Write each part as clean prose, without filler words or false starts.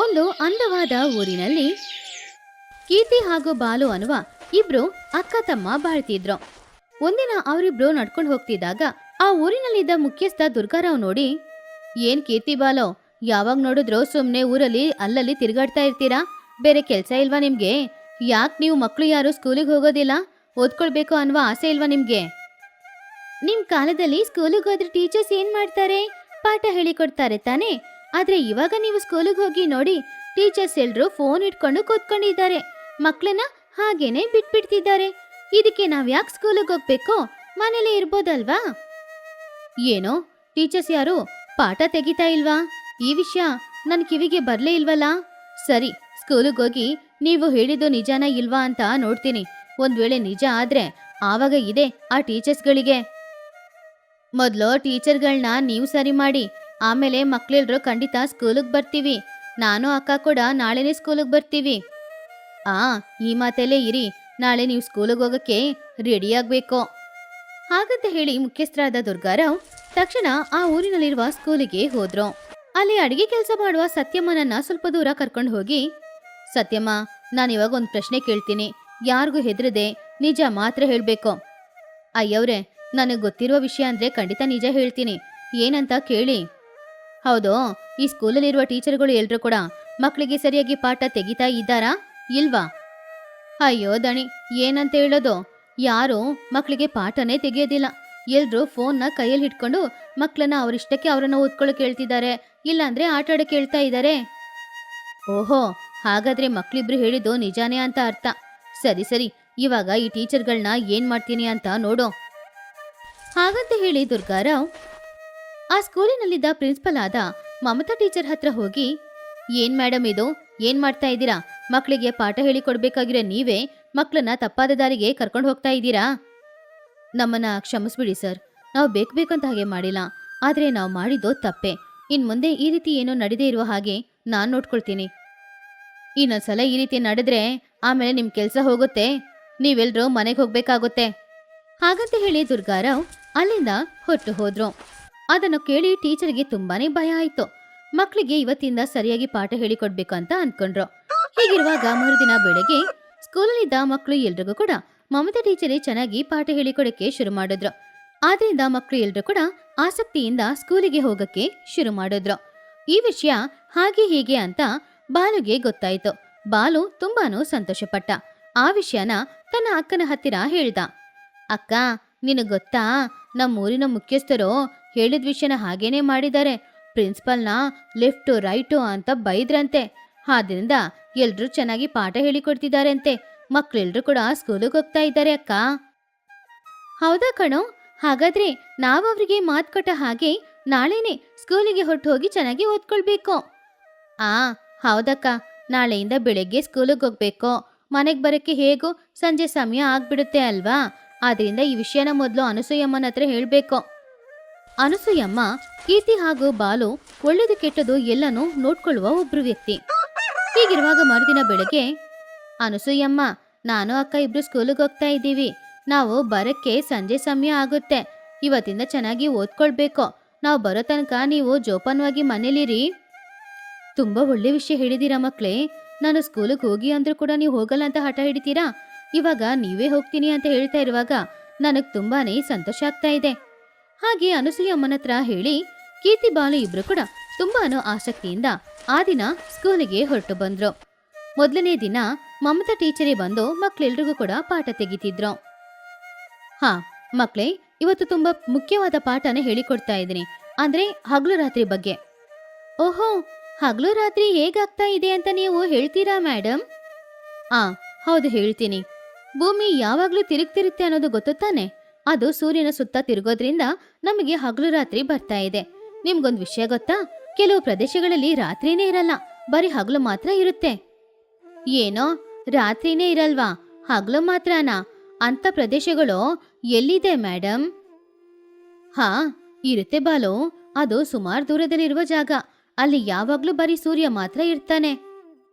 ಒಂದು ಅಂದವಾದ ಊರಿನಲ್ಲಿ ಕೀರ್ತಿ ಹಾಗೂ ಬಾಲು ಅನ್ನುವ ಇಬ್ರು ಅಕ್ಕ ತಮ್ಮ ಬಾಳ್ತಿದ್ರು. ಒಂದಿನ ಅವರಿಬ್ರು ನಡ್ಕೊಂಡು ಹೋಗ್ತಿದ್ದಾಗ ಆ ಊರಿನಲ್ಲಿದ್ದ ಮುಖ್ಯಸ್ಥ ದುರ್ಗಾರಾವ್ ನೋಡಿ, ಏನ್ ಕೀರ್ತಿ ಬಾಲು, ಯಾವಾಗ ನೋಡಿದ್ರು ಸುಮ್ನೆ ಊರಲ್ಲಿ ಅಲ್ಲಲ್ಲಿ ತಿರುಗಾಡ್ತಾ ಇರ್ತೀರಾ? ಬೇರೆ ಕೆಲ್ಸ ಇಲ್ವಾ ನಿಮ್ಗೆ? ಯಾಕೆ ನೀವು ಮಕ್ಳು ಯಾರು ಸ್ಕೂಲಿಗೆ ಹೋಗೋದಿಲ್ಲ? ಓದ್ಕೊಳ್ಬೇಕು ಅನ್ನುವ ಆಸೆ ಇಲ್ವಾ ನಿಮ್ಗೆ? ನಿಮ್ ಕಾಲದಲ್ಲಿ ಸ್ಕೂಲಿಗೆ ಹೋದ್ರೆ ಟೀಚರ್ಸ್ ಏನ್ ಮಾಡ್ತಾರೆ? ಪಾಠ ಹೇಳಿಕೊಡ್ತಾರೆ ತಾನೇ. ಆದ್ರೆ ಇವಾಗ ನೀವು ಸ್ಕೂಲಿಗೆ ಹೋಗಿ ನೋಡಿ, ಟೀಚರ್ಸ್ ಎಲ್ರು ಫೋನ್ ಇಟ್ಕೊಂಡು ಕೂತ್ಕೊಂಡಿದ್ದಾರೆ. ಮಕ್ಳನ್ನ ಹಾಗೇನೆ ಬಿಟ್ಬಿಡ್ತಿದ್ದಾರೆ. ಇದಕ್ಕೆ ನಾವ್ ಯಾಕೆ ಸ್ಕೂಲಿಗೆ ಹೋಗ್ಬೇಕು? ಮನೇಲಿ ಇರ್ಬೋದಲ್ವಾ? ಏನೋ ಟೀಚರ್ಸ್ ಯಾರು ಪಾಠ ತೆಗಿತಾ ಇಲ್ವಾ? ಈ ವಿಷಯ ನನ್ ಕಿವಿಗೆ ಬರ್ಲೇ ಇಲ್ವಲ್ಲ. ಸರಿ, ಸ್ಕೂಲಿಗೆ ಹೋಗಿ ನೀವು ಹೇಳಿದ್ದು ನಿಜಾನ ಇಲ್ವಾ ಅಂತ ನೋಡ್ತೀನಿ. ಒಂದ್ ವೇಳೆ ನಿಜ ಆದ್ರೆ ಆವಾಗ ಇದೆ ಆ ಟೀಚರ್ಸ್ಗಳಿಗೆ. ಮೊದ್ಲು ಟೀಚರ್ಗಳನ್ನ ನೀವು ಸರಿ ಮಾಡಿ, ಆಮೇಲೆ ಮಕ್ಳೆಲ್ರು ಖಂಡಿತ ಸ್ಕೂಲಿಗೆ ಬರ್ತೀವಿ. ನಾನು ಅಕ್ಕ ಕೂಡ ನಾಳೆನೇ ಸ್ಕೂಲಿಗೆ ಬರ್ತೀವಿ. ಈ ಮಾತಲ್ಲೇ ಇರಿ, ನಾಳೆ ನೀವು ಸ್ಕೂಲಿಗೆ ಹೋಗಕ್ಕೆ ರೆಡಿ ಆಗ್ಬೇಕು. ಹಾಗಂತ ಹೇಳಿ ಮುಖ್ಯಸ್ಥರಾದ ದುರ್ಗಾರಾವ್ ತಕ್ಷಣ ಆ ಊರಿನಲ್ಲಿರುವ ಸ್ಕೂಲಿಗೆ ಹೋದ್ರು. ಅಲ್ಲಿ ಅಡಿಗೆ ಕೆಲಸ ಮಾಡುವ ಸತ್ಯಮ್ಮನನ್ನ ಸ್ವಲ್ಪ ದೂರ ಕರ್ಕೊಂಡು ಹೋಗಿ, ಸತ್ಯಮ್ಮ, ನಾನಿವಾಗ ಒಂದು ಪ್ರಶ್ನೆ ಕೇಳ್ತೀನಿ, ಯಾರಿಗೂ ಹೆದರದೆ ನಿಜ ಮಾತ್ರ ಹೇಳ್ಬೇಕು. ಅಯ್ಯವ್ರೆ, ನನಗೆ ಗೊತ್ತಿರುವ ವಿಷಯ ಅಂದ್ರೆ ಖಂಡಿತ ನಿಜ ಹೇಳ್ತೀನಿ, ಏನಂತ ಕೇಳಿ. ಹೌದು, ಈ ಸ್ಕೂಲಲ್ಲಿರುವ ಟೀಚರ್ಗಳು ಎಲ್ರು ಕೂಡ ಮಕ್ಕಳಿಗೆ ಸರಿಯಾಗಿ ಪಾಠ ತೆಗಿತಾ ಇದ್ದಾರಾ ಇಲ್ವಾ? ಅಯ್ಯೋ ದಣಿ, ಏನಂತ ಹೇಳೋದು, ಯಾರು ಮಕ್ಕಳಿಗೆ ಪಾಠನೇ ತೆಗಿಯೋದಿಲ್ಲ. ಎಲ್ರು ಫೋನ್ನ ಕೈಯಲ್ಲಿ ಹಿಡ್ಕೊಂಡು ಮಕ್ಕಳನ್ನ ಅವರಿಷ್ಟಕ್ಕೆ ಅವರನ್ನ ಓದ್ಕೊಳ್ಳೋಕೆ ಹೇಳ್ತಿದ್ದಾರೆ, ಇಲ್ಲಾಂದ್ರೆ ಆಟ ಆಡೋಕೆ ಹೇಳ್ತಾ ಇದ್ದಾರೆ. ಓಹೋ, ಹಾಗಾದ್ರೆ ಮಕ್ಳಿಬ್ರು ಹೇಳಿದ್ದು ನಿಜಾನೇ ಅಂತ ಅರ್ಥ. ಸರಿ ಸರಿ, ಇವಾಗ ಈ ಟೀಚರ್ಗಳನ್ನ ಏನ್ ಮಾಡ್ತೀನಿ ಅಂತ ನೋಡು. ಹಾಗಂತ ಹೇಳಿ ದುರ್ಗಾರಾವ್ ಆ ಸ್ಕೂಲಿನಲ್ಲಿದ್ದ ಪ್ರಿನ್ಸಿಪಲ್ ಆದ ಮಮತಾ ಟೀಚರ್ ಹತ್ರ ಹೋಗಿ, ಏನ್ ಮೇಡಮ್ ಇದು, ಏನ್ ಮಾಡ್ತಾ ಇದ್ದೀರಾ? ಮಕ್ಕಳಿಗೆ ಪಾಠ ಹೇಳಿಕೊಡ್ಬೇಕಾಗಿರೋ ನೀವೇ ಮಕ್ಕಳನ್ನ ತಪ್ಪಾದ ದಾರಿಗೆ ಕರ್ಕೊಂಡು ಹೋಗ್ತಾ ಇದ್ದೀರಾ? ನಮ್ಮನ್ನ ಕ್ಷಮಿಸ್ಬಿಡಿ ಸರ್, ನಾವು ಬೇಕಂತ ಹಾಗೆ ಮಾಡಿಲ್ಲ. ಆದ್ರೆ ನಾವು ಮಾಡಿದ್ದು ತಪ್ಪೆ. ಇನ್ ಮುಂದೆ ಈ ರೀತಿ ಏನೋ ನಡೆದೇ ಇರುವ ಹಾಗೆ ನಾನ್ ನೋಡ್ಕೊಳ್ತೀನಿ. ಇನ್ನೊಂದ್ಸಲ ಈ ರೀತಿ ನಡೆದ್ರೆ ಆಮೇಲೆ ನಿಮ್ ಕೆಲ್ಸ ಹೋಗುತ್ತೆ, ನೀವೆಲ್ರೂ ಮನೆಗೆ ಹೋಗ್ಬೇಕಾಗುತ್ತೆ. ಹಾಗಂತ ಹೇಳಿ ದುರ್ಗಾರಾವ್ ಅಲ್ಲಿಂದ ಹೊರಟು ಹೋದ್ರು. ಅದನ್ನು ಕೇಳಿ ಟೀಚರ್ಗೆ ತುಂಬಾನೇ ಭಯ ಆಯ್ತು. ಮಕ್ಕಳಿಗೆ ಇವತ್ತಿಂದ ಸರಿಯಾಗಿ ಪಾಠ ಹೇಳಿಕೊಡ್ಬೇಕು ಅಂತ ಅನ್ಕೊಂಡ್ರು. ಹೀಗಿರುವಾಗ ಮರುದಿನ ಬೆಳಗ್ಗೆ ಸ್ಕೂಲಲ್ಲಿದ್ದ ಮಕ್ಕಳು ಎಲ್ರಿಗೂ ಕೂಡ ಮಮತಾ ಟೀಚರೇ ಚೆನ್ನಾಗಿ ಪಾಠ ಹೇಳಿಕೊಡಕ್ಕೆ ಶುರು ಮಾಡಿದ್ರು. ಆದ್ರಿಂದ ಮಕ್ಕಳು ಎಲ್ರು ಕೂಡ ಆಸಕ್ತಿಯಿಂದ ಸ್ಕೂಲಿಗೆ ಹೋಗಕ್ಕೆ ಶುರು ಮಾಡಿದ್ರು. ಈ ವಿಷಯ ಹಾಗೆ ಹೀಗೆ ಅಂತ ಬಾಲುಗೆ ಗೊತ್ತಾಯ್ತು. ಬಾಲು ತುಂಬಾನು ಸಂತೋಷಪಟ್ಟ. ಆ ವಿಷಯನ ತನ್ನ ಅಕ್ಕನ ಹತ್ತಿರ ಹೇಳ್ದ. ಅಕ್ಕ, ನಿನಗ್ ಗೊತ್ತಾ, ನಮ್ಮೂರಿನ ಮುಖ್ಯಸ್ಥರು ಹೇಳಿದ ವಿಷಯನ ಹಾಗೇನೆ ಮಾಡಿದ್ದಾರೆ. ಪ್ರಿನ್ಸಿಪಲ್ನ ಲೆಫ್ಟು ರೈಟು ಅಂತ ಬೈದ್ರಂತೆ. ಆದ್ರಿಂದ ಎಲ್ರೂ ಚೆನ್ನಾಗಿ ಪಾಠ ಹೇಳಿಕೊಡ್ತಿದ್ದಾರೆ ಅಂತೆ. ಮಕ್ಳೆಲ್ರು ಕೂಡ ಸ್ಕೂಲಿಗೆ ಹೋಗ್ತಾ ಇದ್ದಾರೆ ಅಕ್ಕ. ಹೌದಾ ಕಣೋ? ಹಾಗಾದ್ರೆ ನಾವು ಅವ್ರಿಗೆ ಮಾತು ಕೊಟ್ಟ ಹಾಗೆ ನಾಳೆನೆ ಸ್ಕೂಲಿಗೆ ಹೊರಟು ಹೋಗಿ ಚೆನ್ನಾಗಿ ಓದ್ಕೊಳ್ಬೇಕು. ಹೌದಕ್ಕ, ನಾಳೆಯಿಂದ ಬೆಳಗ್ಗೆ ಸ್ಕೂಲಿಗೆ ಹೋಗ್ಬೇಕು. ಮನೆಗೆ ಬರಕ್ಕೆ ಹೇಗೋ ಸಂಜೆ ಸಮಯ ಆಗ್ಬಿಡುತ್ತೆ ಅಲ್ವಾ? ಆದ್ರಿಂದ ಈ ವಿಷಯನ ಮೊದಲು ಅನಸೂಯಮ್ಮನ ಹತ್ರ ಹೇಳ್ಬೇಕು. ಅನಸೂಯಮ್ಮ ಕೀರ್ತಿ ಹಾಗೂ ಬಾಲು ಒಳ್ಳೇದು ಕೆಟ್ಟದು ಎಲ್ಲನೂ ನೋಡ್ಕೊಳ್ಳುವ ಒಬ್ರು ವ್ಯಕ್ತಿ. ಹೀಗಿರುವಾಗ ಮರುದಿನ ಬೆಳಗ್ಗೆ, ಅನಸೂಯಮ್ಮ, ನಾನು ಅಕ್ಕ ಇಬ್ರು ಸ್ಕೂಲಿಗೆ ಹೋಗ್ತಾ ಇದ್ದೀವಿ. ನಾವು ಬರಕ್ಕೆ ಸಂಜೆ ಸಮಯ ಆಗುತ್ತೆ. ಇವತ್ತಿಂದ ಚೆನ್ನಾಗಿ ಓದ್ಕೊಳ್ಬೇಕು. ನಾವು ಬರೋ ತನಕ ನೀವು ಜೋಪಾನವಾಗಿ ಮನೇಲಿರಿ. ತುಂಬಾ ಒಳ್ಳೆ ವಿಷಯ ಹೇಳಿದೀರಾ ಮಕ್ಳೇ. ನಾನು ಸ್ಕೂಲಿಗೆ ಹೋಗಿ ಅಂದ್ರೂ ಕೂಡ ನೀವು ಹೋಗಲ್ಲ ಅಂತ ಹಠ ಹಿಡಿತೀರಾ. ಇವಾಗ ನೀವೇ ಹೋಗ್ತೀನಿ ಅಂತ ಹೇಳ್ತಾ ಇರುವಾಗ ನನಗ್ ತುಂಬಾನೇ ಸಂತೋಷ ಆಗ್ತಾ ಇದೆ. ಹಾಗೆ ಅನಸೂಯಮ್ಮನ ಹತ್ರ ಹೇಳಿ ಕೀರ್ತಿ ಬಾಲು ಇಬ್ರು ಕೂಡ ತುಂಬಾನು ಆಸಕ್ತಿಯಿಂದ ಆ ದಿನ ಸ್ಕೂಲಿಗೆ ಹೊರಟು ಬಂದ್ರು. ಮೊದಲನೇ ದಿನ ಮಮತಾ ಟೀಚರೇ ಬಂದು ಮಕ್ಳೆಲ್ರಿಗೂ ಕೂಡ ಪಾಠ ತೆಗಿತಿದ್ರು. ಮಕ್ಳೇ, ಇವತ್ತು ತುಂಬಾ ಮುಖ್ಯವಾದ ಪಾಠನ ಹೇಳಿಕೊಡ್ತಾ ಇದ್ದೀನಿ. ಅಂದ್ರೆ ಹಗಲು ರಾತ್ರಿ ಬಗ್ಗೆ. ಓಹೋ, ಹಗಲು ರಾತ್ರಿ ಹೇಗಾಗ್ತಾ ಇದೆ ಅಂತ ನೀವು ಹೇಳ್ತೀರಾ ಮೇಡಮ್? ಹೌದು, ಹೇಳ್ತೀನಿ. ಭೂಮಿ ಯಾವಾಗ್ಲೂ ತಿರುಗ್ತಿರುತ್ತೆ ಅನ್ನೋದು ಗೊತ್ತು ತಾನೆ? ಅದು ಸೂರ್ಯನ ಸುತ್ತ ತಿರುಗೋದ್ರಿಂದ ನಮಗೆ ಹಗಲು ರಾತ್ರಿ ಬರ್ತಾ ಇದೆ. ನಿಮ್ಗೊಂದು ವಿಷಯ ಗೊತ್ತಾ? ಕೆಲವು ಪ್ರದೇಶಗಳಲ್ಲಿ ರಾತ್ರಿನೇ ಇರಲ್ಲ, ಬರೀ ಹಗಲು ಮಾತ್ರ ಇರುತ್ತೆ. ಏನೋ ರಾತ್ರಿನೇ ಇರಲ್ವಾ, ಹಗಲು ಮಾತ್ರನಾ? ಅಂತ ಪ್ರದೇಶಗಳು ಎಲ್ಲಿದೆ ಮೇಡಮ್? ಇರುತ್ತೆ ಬಾಲು, ಅದು ಸುಮಾರು ದೂರದಲ್ಲಿರುವ ಜಾಗ. ಅಲ್ಲಿ ಯಾವಾಗ್ಲೂ ಬರೀ ಸೂರ್ಯ ಮಾತ್ರ ಇರ್ತಾನೆ.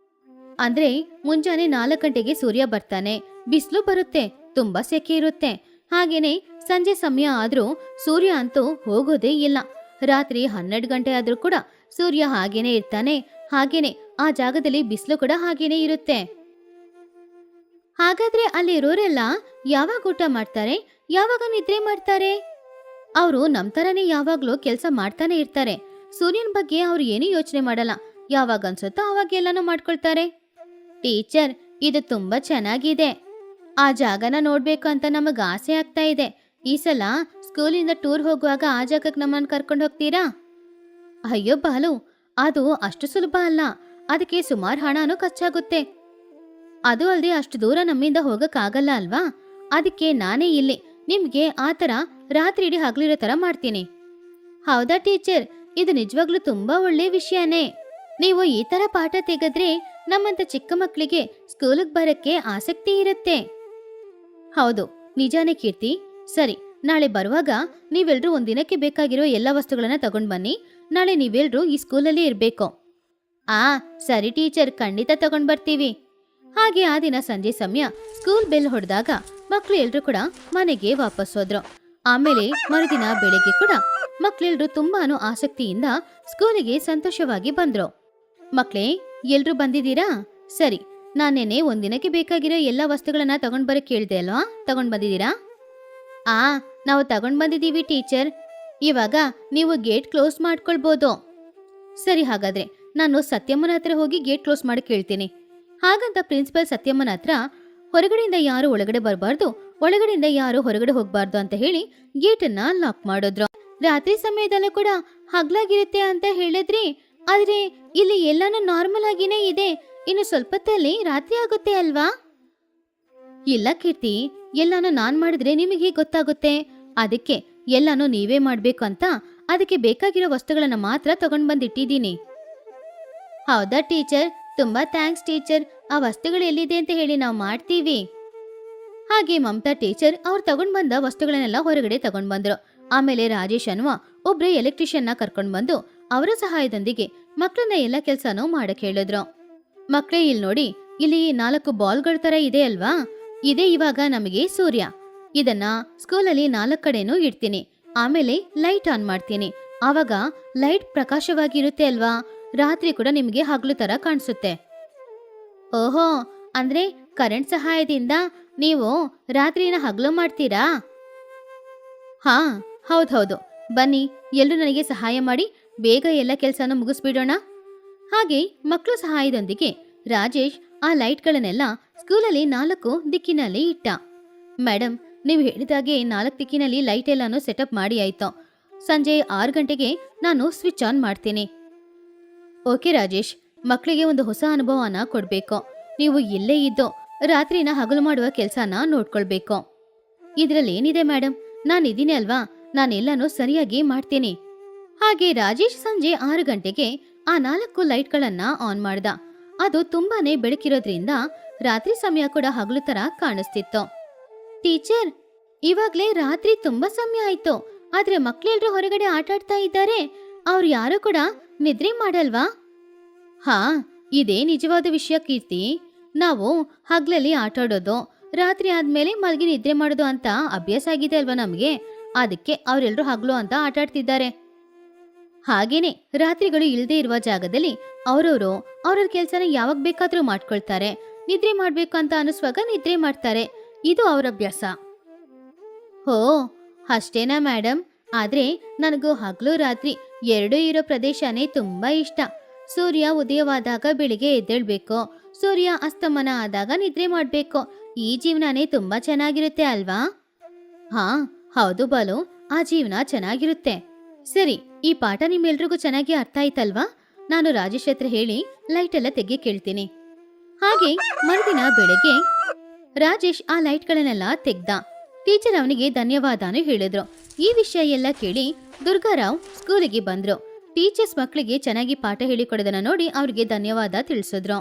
ಅಂದ್ರೆ ಮುಂಜಾನೆ 4 ಗಂಟೆಗೆ ಸೂರ್ಯ ಬರ್ತಾನೆ, ಬಿಸಿಲು ಬರುತ್ತೆ, ತುಂಬಾ ಸೆಕೆ ಇರುತ್ತೆ. ಹಾಗೇನೆ ಸಂಜೆ ಸಮಯ ಆದ್ರೂ ಸೂರ್ಯ ಅಂತೂ ಹೋಗೋದೇ ಇಲ್ಲ. ರಾತ್ರಿ 12 ಗಂಟೆ ಆದ್ರೂ ಕೂಡ ಸೂರ್ಯ ಹಾಗೇನೆ ಇರ್ತಾನೆ. ಹಾಗೇನೆ ಆ ಜಾಗದಲ್ಲಿ ಬಿಸಿಲು ಕೂಡ ಹಾಗೇನೆ ಇರುತ್ತೆ. ಹಾಗಾದ್ರೆ ಅಲ್ಲಿ ಇರೋರೆಲ್ಲ ಯಾವಾಗ ಊಟ ಮಾಡ್ತಾರೆ, ಯಾವಾಗ ನಿದ್ರೆ ಮಾಡ್ತಾರೆ? ಅವರು ನಮ್ ತರನೇ ಯಾವಾಗ್ಲೂ ಕೆಲಸ ಮಾಡ್ತಾನೆ ಇರ್ತಾರೆ. ಸೂರ್ಯನ ಬಗ್ಗೆ ಅವ್ರು ಏನೂ ಯೋಚನೆ ಮಾಡಲ್ಲ. ಯಾವಾಗ ಅನ್ಸುತ್ತೋ ಅವಾಗ ಎಲ್ಲಾನು ಮಾಡ್ಕೊಳ್ತಾರೆ. ಟೀಚರ್, ಇದು ತುಂಬಾ ಚೆನ್ನಾಗಿದೆ. ಆ ಜಾಗನ ನೋಡ್ಬೇಕು ಅಂತ ನಮಗ್ ಆಸೆ ಆಗ್ತಾ ಇದೆ. ಈ ಸಲ ಸ್ಕೂಲಿಂದ ಟೂರ್ ಹೋಗುವಾಗ ಆ ಜಾಗಕ್ಕೆ ನಮ್ಮನ್ನು ಕರ್ಕೊಂಡು ಹೋಗ್ತೀರಾ? ಅಯ್ಯೋ ಬಾಲು, ಅದು ಅಷ್ಟು ಸುಲಭ ಅಲ್ಲ. ಅದಕ್ಕೆ ಸುಮಾರು ಹಣನೂ ಖರ್ಚಾಗುತ್ತೆ. ಅದು ಅಲ್ಲದೆ ಅಷ್ಟು ದೂರ ನಮ್ಮಿಂದ ಹೋಗಕ್ಕಾಗಲ್ಲ ಅಲ್ವಾ? ಅದಕ್ಕೆ ನಾನೇ ಇಲ್ಲಿ ನಿಮ್ಗೆ ಆ ಥರ ರಾತ್ರಿ ಇಡೀ ಹಗಲಿರೋ ಥರ ಮಾಡ್ತೀನಿ. ಹೌದಾ ಟೀಚರ್, ಇದು ನಿಜವಾಗ್ಲೂ ತುಂಬಾ ಒಳ್ಳೆ ವಿಷಯನೇ. ನೀವು ಈ ಥರ ಪಾಠ ತೆಗೆದ್ರೆ ನಮ್ಮಂತ ಚಿಕ್ಕ ಮಕ್ಕಳಿಗೆ ಸ್ಕೂಲಿಗೆ ಬರಕ್ಕೆ ಆಸಕ್ತಿ ಇರುತ್ತೆ. ಹೌದು, ನಿಜಾನೇ ಕೀರ್ತಿ. ಸರಿ, ನಾಳೆ ಬರುವಾಗ ನೀವೆಲ್ರೂ ಒಂದಿನಕ್ಕೆ ಬೇಕಾಗಿರೋ ಎಲ್ಲ ವಸ್ತುಗಳನ್ನ ತಗೊಂಡ್ ಬನ್ನಿ. ನಾಳೆ ನೀವೆಲ್ರೂ ಈ ಸ್ಕೂಲಲ್ಲಿ ಇರಬೇಕು. ಸರಿ ಟೀಚರ್, ಖಂಡಿತ ತಗೊಂಡ್ ಬರ್ತೀವಿ. ಹಾಗೆ ಆ ದಿನ ಸಂಜೆ ಸಮಯ ಸ್ಕೂಲ್ ಬೆಲ್ ಹೊಡೆದಾಗ ಮಕ್ಕಳು ಎಲ್ರೂ ಕೂಡ ಮನೆಗೆ ವಾಪಸ್ ಹೋದ್ರು. ಆಮೇಲೆ ಮರುದಿನ ಬೆಳಿಗ್ಗೆ ಕೂಡ ಮಕ್ಕಳೆಲ್ರೂ ತುಂಬಾನು ಆಸಕ್ತಿಯಿಂದ ಸ್ಕೂಲಿಗೆ ಸಂತೋಷವಾಗಿ ಬಂದ್ರು. ಮಕ್ಕಳೇ, ಎಲ್ರೂ ಬಂದಿದ್ದೀರಾ? ಸರಿ, ನಾನೇನೆ ಒಂದಿನಕ್ಕೆ ಬೇಕಾಗಿರೋ ಎಲ್ಲ ವಸ್ತುಗಳನ್ನ ತಗೊಂಡ್ ಬರಕ್ ಕೇಳ್ದೆ ಅಲ್ವಾ? ತಗೊಂಡ್ ಬಂದಿದ್ದೀರಾ? ನಾವು ತಗೊಂಡ್ ಬಂದಿದ್ದೀವಿ ಟೀಚರ್. ಇವಾಗ ನೀವು ಗೇಟ್ ಕ್ಲೋಸ್ ಮಾಡ್ಕೊಳ್ಬೋದು. ಸರಿ, ಹಾಗಾದ್ರೆ ನಾನು ಸತ್ಯಮ್ಮನ ಹತ್ರ ಹೋಗಿ ಗೇಟ್ ಕ್ಲೋಸ್ ಮಾಡಕ್ ಹೇಳ್ತೀನಿ. ಹಾಗಂತ ಪ್ರಿನ್ಸಿಪಲ್ ಸತ್ಯಮ್ಮನ ಹತ್ರ ಹೊರಗಡೆಯಿಂದ ಯಾರು ಒಳಗಡೆ ಬರಬಾರ್ದು, ಒಳಗಡೆಯಿಂದ ಯಾರು ಹೊರಗಡೆ ಹೋಗ್ಬಾರ್ದು ಅಂತ ಹೇಳಿ ಗೇಟನ್ನ ಲಾಕ್ ಮಾಡಿದ್ರು. ರಾತ್ರಿ ಸಮಯದಲ್ಲೂ ಕೂಡ ಹಗ್ಲಾಗಿರುತ್ತೆ ಅಂತ ಹೇಳಿದ್ರಿ, ಆದ್ರೆ ಇಲ್ಲಿ ಎಲ್ಲಾನು ನಾರ್ಮಲ್ ಆಗಿನೇ ಇದೆ. ಇನ್ನು ಸ್ವಲ್ಪತ್ತಲ್ಲಿ ರಾತ್ರಿ ಆಗುತ್ತೆ ಅಲ್ವಾ? ಇಲ್ಲ ಕೀರ್ತಿ, ಎಲ್ಲಾನು ನಾನ್ ಮಾಡಿದ್ರೆ ನಿಮಗೆ ಗೊತ್ತಾಗುತ್ತೆ. ಅದಕ್ಕೆ ಎಲ್ಲಾನು ನೀವೇ ಮಾಡ್ಬೇಕು ಅಂತ ಅದಕ್ಕೆ ಬೇಕಾಗಿರೋ ವಸ್ತುಗಳನ್ನ ಮಾತ್ರ ತಗೊಂಡ್ ಬಂದಿಟ್ಟಿದ್ದೀನಿ. ಹೌದಾ ಟೀಚರ್, ತುಂಬಾ ಥ್ಯಾಂಕ್ಸ್ ಟೀಚರ್. ಆ ವಸ್ತುಗಳು ಎಲ್ಲಿದೆ ಅಂತ ಹೇಳಿ ನಾವು ಮಾಡ್ತೀವಿ. ಹಾಗೆ ಮಮತಾ ಟೀಚರ್ ಅವ್ರು ತಗೊಂಡ್ ಬಂದ ವಸ್ತುಗಳನ್ನೆಲ್ಲ ಹೊರಗಡೆ ತಗೊಂಡ್ ಬಂದ್ರು. ಆಮೇಲೆ ರಾಜೇಶ್ ಅನ್ನುವ ಒಬ್ರೇ ಎಲೆಕ್ಟ್ರಿಷಿಯನ್ ನ ಕರ್ಕೊಂಡ್ ಬಂದು ಅವರ ಸಹಾಯದೊಂದಿಗೆ ಮಕ್ಕಳನ್ನ ಎಲ್ಲ ಕೆಲ್ಸಾನು ಮಾಡಕ್ ಹೇಳಿದ್ರು. ಮಕ್ಕಳೇ, ಇಲ್ಲಿ ನೋಡಿ, ಇಲ್ಲಿ 4 ಬಾಲ್ಗಳ ತರ ಇದೆ ಅಲ್ವಾ? ಇದೇ ಇವಾಗ ನಮಗೆ ಸೂರ್ಯ. ಇದನ್ನ ಸ್ಕೂಲಲ್ಲಿ 4 ಕಡೆನೂ ಇಡ್ತೀನಿ. ಆಮೇಲೆ ಲೈಟ್ ಆನ್ ಮಾಡ್ತೀನಿ. ಆವಾಗ ಲೈಟ್ ಪ್ರಕಾಶವಾಗಿರುತ್ತೆ ಅಲ್ವಾ? ರಾತ್ರಿ ಕೂಡ ನಿಮಗೆ ಹಗಲು ತರ ಕಾಣಿಸುತ್ತೆ. ಓಹೋ, ಅಂದ್ರೆ ಕರೆಂಟ್ ಸಹಾಯದಿಂದ ನೀವು ರಾತ್ರಿನ ಹಗಲು ಮಾಡ್ತೀರಾ? ಹೌದೌದು. ಬನ್ನಿ, ಎಲ್ಲರೂ ನನಗೆ ಸಹಾಯ ಮಾಡಿ ಬೇಗ ಎಲ್ಲ ಕೆಲಸನ ಮುಗಿಸ್ಬಿಡೋಣ. ಹಾಗೆ ಮಕ್ಕಳು ಸಹಾಯದೊಂದಿಗೆ ರಾಜೇಶ್ ಆ ಲೈಟ್ಗಳನ್ನೆಲ್ಲ ಸ್ಕೂಲಲ್ಲಿ 4 ದಿಕ್ಕಿನಲ್ಲಿ ಇಟ್ಟ. ಮೇಡಮ್, ನೀವು ಹೇಳಿದಾಗೆ 4 ದಿಕ್ಕಿನಲ್ಲಿ ಲೈಟ್ ಎಲ್ಲಾನು ಸೆಟಪ್ ಮಾಡಿ ಆಯ್ತು. ಸಂಜೆ 6 ಗಂಟೆಗೆ ನಾನು ಸ್ವಿಚ್ ಆನ್ ಮಾಡ್ತೀನಿ. ಓಕೆ ರಾಜೇಶ್, ಮಕ್ಕಳಿಗೆ ಒಂದು ಹೊಸ ಅನುಭವನ ಕೊಡ್ಬೇಕು. ನೀವು ಇಲ್ಲೇ ಇದ್ದು ರಾತ್ರಿನ ಹಗಲು ಮಾಡುವ ಕೆಲಸನ ನೋಡ್ಕೊಳ್ಬೇಕು. ಇದ್ರಲ್ಲಿ ಏನಿದೆ ಮೇಡಮ್, ನಾನಿದ್ದೀನಿ ಅಲ್ವಾ? ನಾನೆಲ್ಲಾನು ಸರಿಯಾಗಿ ಮಾಡ್ತೀನಿ. ಹಾಗೆ ರಾಜೇಶ್ ಸಂಜೆ 6 ಗಂಟೆಗೆ ಆ 4 ಲೈಟ್ಗಳನ್ನ ಆನ್ ಮಾಡ್ದ. ಅದು ತುಂಬಾನೇ ಬೆಳಕಿರೋದ್ರಿಂದ ರಾತ್ರಿ ಸಮಯ ಕೂಡ ಹಗಲು ತರ ಕಾಣಿಸ್ತಿತ್ತು. ಟೀಚರ್, ಇವಾಗ್ಲೇ ರಾತ್ರಿ ತುಂಬಾ ಸಮಯ ಆಯ್ತು. ಆದ್ರೆ ಮಕ್ಳೆಲ್ರೂ ಹೊರಗಡೆ ಆಟ ಆಡ್ತಾ ಇದ್ದಾರೆ. ಅವ್ರು ಯಾರು ಕೂಡ ನಿದ್ರೆ ಮಾಡಲ್ವಾ? ಇದೇ ನಿಜವಾದ ವಿಷಯ ಕೀರ್ತಿ. ನಾವು ಹಗ್ಲಲ್ಲಿ ಆಟ ಆಡೋದು, ರಾತ್ರಿ ಆದ್ಮೇಲೆ ಮಲ್ಗಿ ನಿದ್ರೆ ಮಾಡೋದು ಅಂತ ಅಭ್ಯಾಸ ಆಗಿದೆ ಅಲ್ವಾ ನಮ್ಗೆ. ಅದಕ್ಕೆ ಅವರೆಲ್ಲರೂ ಹಗ್ಲು ಅಂತ ಆಟ ಆಡ್ತಿದ್ದಾರೆ. ಹಾಗೇನೆ ರಾತ್ರಿಗಳು ಇಲ್ದೇ ಇರುವ ಜಾಗದಲ್ಲಿ ಅವ್ರವ್ರ ಕೆಲ್ಸನ ಯಾವಾಗ ಬೇಕಾದ್ರೂ ಮಾಡ್ಕೊಳ್ತಾರೆ. ನಿದ್ರೆ ಮಾಡ್ಬೇಕು ಅಂತ ಅನಿಸುವಾಗ ನಿದ್ರೆ ಮಾಡ್ತಾರೆ. ಇದು ಅವ್ರ ಅಭ್ಯಾಸ. ಹೋ, ಅಷ್ಟೇನಾ ಮೇಡಮ್? ಆದ್ರೆ ನನಗೂ ಹಗ್ಲು ರಾತ್ರಿ 2 ಇರೋ ಪ್ರದೇಶನೇ ತುಂಬಾ ಇಷ್ಟ. ಸೂರ್ಯ ಉದಯವಾದಾಗ ಬೆಳಿಗ್ಗೆ ಎದ್ದೇಳ್ಬೇಕು, ಸೂರ್ಯ ಅಸ್ತಮನ ಆದಾಗ ನಿದ್ರೆ ಮಾಡ್ಬೇಕು. ಈ ಜೀವನನೇ ತುಂಬಾ ಚೆನ್ನಾಗಿರುತ್ತೆ ಅಲ್ವಾ? ಹೌದು ಬಾಲು, ಆ ಜೀವನ ಚೆನ್ನಾಗಿರುತ್ತೆ. ಸರಿ, ಈ ಪಾಠ ನಿಮ್ಮೆಲ್ರಿಗೂ ಚೆನ್ನಾಗಿ ಅರ್ಥ ಆಯ್ತಲ್ವಾ? ನಾನು ರಾಜೇಶ್ ಹತ್ರ ಹೇಳಿ ಲೈಟ್ ಎಲ್ಲ ತೆಗೆ ಕೇಳ್ತೀನಿ. ಹಾಗೆ ಮರುದಿನ ಬೆಳಗ್ಗೆ ರಾಜೇಶ್ ಆ ಲೈಟ್ಗಳನ್ನೆಲ್ಲ ತೆಗ್ದ. ಟೀಚರ್ ಅವನಿಗೆ ಧನ್ಯವಾದನು ಹೇಳಿದ್ರು. ಈ ವಿಷಯ ಎಲ್ಲ ಕೇಳಿ ದುರ್ಗಾರಾವ್ ಸ್ಕೂಲಿಗೆ ಬಂದ್ರು. ಟೀಚರ್ಸ್ ಮಕ್ಕಳಿಗೆ ಚೆನ್ನಾಗಿ ಪಾಠ ಹೇಳಿಕೊಡೋದನ್ನ ನೋಡಿ ಅವ್ರಿಗೆ ಧನ್ಯವಾದ ತಿಳಿಸಿದ್ರು.